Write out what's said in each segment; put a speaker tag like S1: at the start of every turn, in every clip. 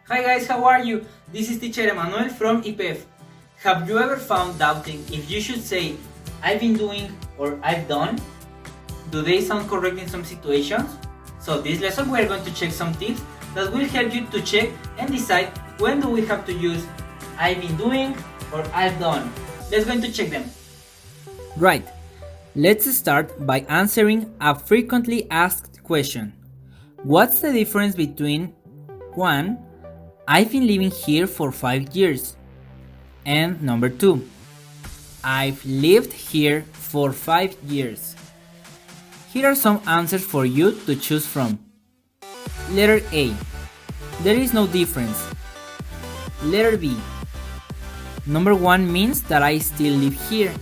S1: Hi guys, how are you? This is teacher Emmanuel from IPF. Have you ever found doubting if you should say I've been doing or I've done? Do they sound correct in some situations? So this lesson we are going to check some tips that will help you to check and decide when do we have to use I've been doing or I've done. Let's going to check them. Right. Let's start by answering a frequently asked question. What's the difference between 1. I've been living here for 5 years. And number 2. I've lived here for 5 years. Here are some answers for you to choose from. Letter A. There is no difference. Letter B. Number 1 means that I still live here.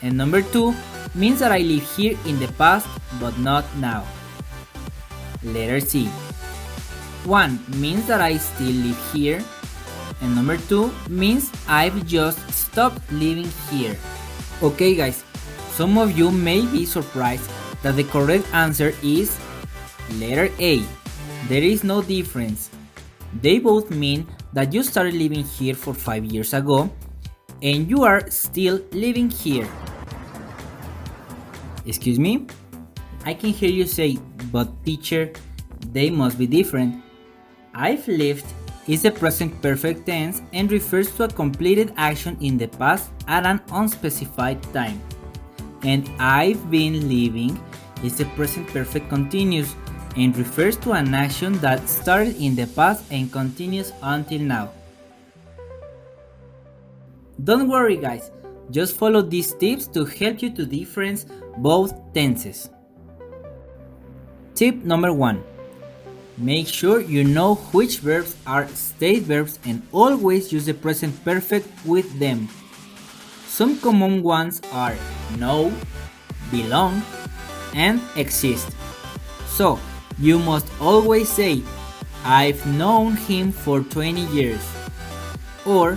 S1: And number 2 means that I live here in the past but not now. Letter C. 1 means that I still live here, and number 2 means I've just stopped living here. Okay guys, some of you may be surprised that the correct answer is letter A. There is no difference. They both mean that you started living here for 5 years ago and you are still living here. Excuse me? I can hear you say, but teacher, they must be different. I've lived is the present perfect tense and refers to a completed action in the past at an unspecified time. And I've been living is the present perfect continuous and refers to an action that started in the past and continues until now. Don't worry guys, just follow these tips to help you to differentiate both tenses. Tip number 1. Make sure you know which verbs are state verbs and always use the present perfect with them. Some common ones are know, belong, and exist. So, you must always say, I've known him for 20 years. Or,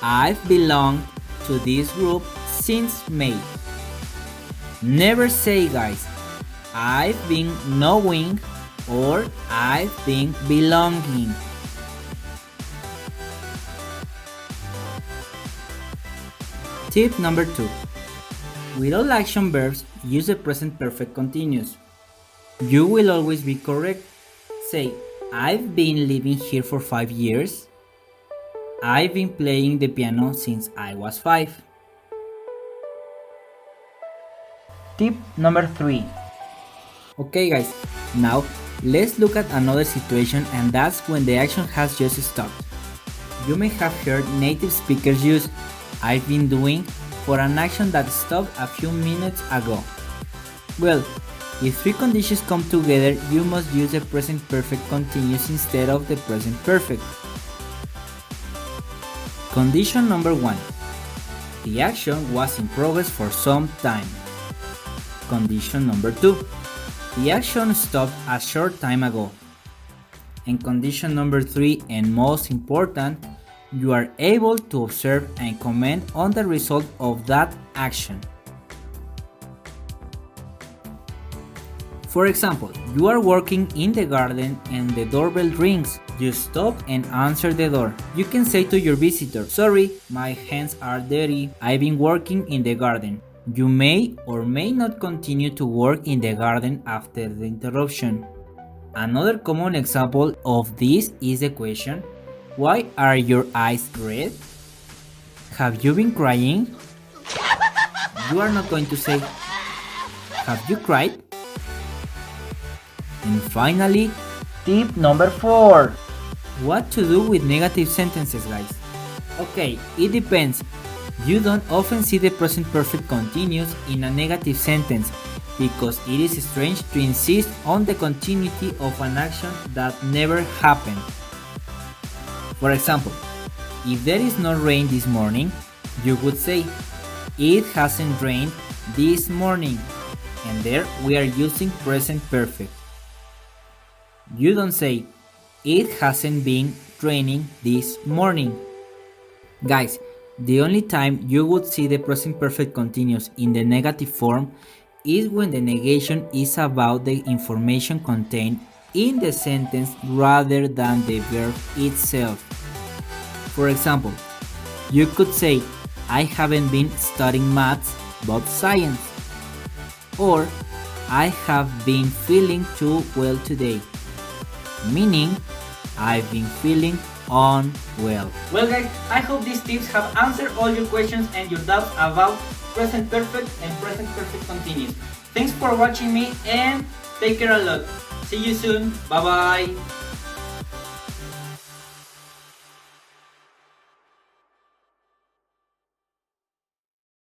S1: I've belonged to this group since May. Never say guys, I've been knowing or I've been belonging. Tip number 2. With all action verbs, use the present perfect continuous. You will always be correct. Say, I've been living here for 5 years. I've been playing the piano since I was 5. Tip number 3. Okay guys, now let's look at another situation, and that's when the action has just stopped. You may have heard native speakers use I've been doing for an action that stopped a few minutes ago. Well, if 3 conditions come together, you must use the present perfect continuous instead of the present perfect. Condition number 1. The action was in progress for some time. Condition number 2. The action stopped a short time ago. And condition number 3, and most important, you are able to observe and comment on the result of that action. For example, you are working in the garden and the doorbell rings. You stop and answer the door. You can say to your visitor, sorry, my hands are dirty. I've been working in the garden. You may or may not continue to work in the garden after the interruption. Another common example of this is the question, why are your eyes red? Have you been crying? You are not going to say, have you cried? And finally, tip number 4. What to do with negative sentences, guys? Okay, it depends. You don't often see the present perfect continuous in a negative sentence because it is strange to insist on the continuity of an action that never happened. For example, if there is no rain this morning, you would say, it hasn't rained this morning, and there we are using present perfect. You don't say, it hasn't been raining this morning. Guys, the only time you would see the present perfect continuous in the negative form is when the negation is about the information contained in the sentence rather than the verb itself. For example, you could say, I haven't been studying maths but science. Or, I have been feeling too well today. Meaning, I've been feeling unwell. Well guys, I hope these tips have answered all your questions and your doubts about present perfect and present perfect continuous. Thanks for watching me and take care a lot. See you soon. Bye bye.